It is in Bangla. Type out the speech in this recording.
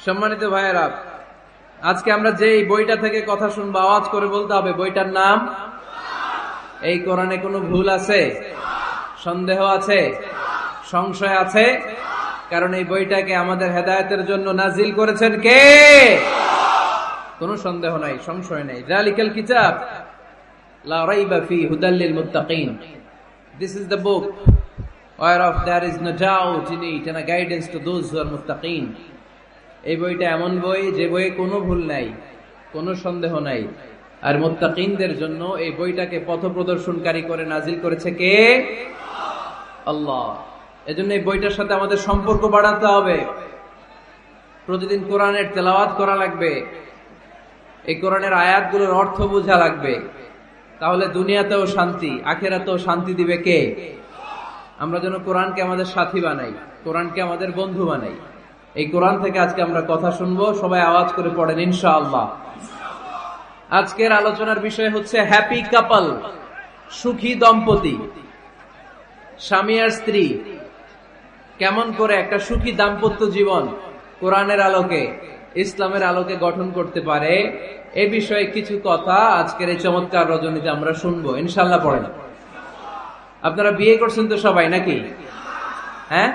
সম্মানিত ভাইয়েরা, আজকে আমরা যে বইটা থেকে কথা শুনবো আওয়াজ করে বলতে হবে বইটার নাম। এই কোরআনে কোনো ভুল আছে? সন্দেহ আছে? সংশয় আছে? কারণ এই বইটাকে আমাদের হেদায়েতের জন্য নাজিল করেছেন কে? কোনো সন্দেহ নাই, সংশয় নাই। যালিকাল কিতাব লা রাইবা ফি হুদাল লিল মুত্তাকিন। This is the book whereof there is no doubt in it and a guidance to those who are muttaqin. এই বইটা এমন বই যে বইয়ে কোনো ভুল নাই, কোনো সন্দেহ নাই। আর মুত্তাকিনদের জন্য এই বইটাকে পথপ্রদর্শনকারী করে নাজিল করেছে কে? আল্লাহ। এজন্য এই বইটার সাথে আমাদের সম্পর্ক বাড়াতে হবে। প্রতিদিন কোরআনের তেলাওয়াত করা লাগবে, এই কোরআনের আয়াতগুলোর অর্থ বোঝা লাগবে। তাহলে দুনিয়াতেও শান্তি, আখিরাতেও শান্তি দিবে কে? আমরা যেন কোরআনকে আমাদের সাথী বানাই, কোরআনকে আমাদের বন্ধু বানাই। এই কোরআন থেকে আজকে আমরা কথা শুনবো, সবাই আওয়াজ করে পড়েন ইনশাআল্লাহ। আজকের আলোচনার বিষয় হচ্ছে হ্যাপি কাপল, সুখী দম্পতি। স্বামী আর স্ত্রী কেমন করে একটা সুখী দাম্পত্য জীবন কোরআনের আলোকে, ইসলামের আলোকে গঠন করতে পারে, এ বিষয়ে কিছু কথা আজকের এই চমৎকার রজনীতে আমরা শুনবো ইনশাআল্লাহ। পড়েন। আপনারা বিয়ে করছেন তো সবাই নাকি? হ্যাঁ,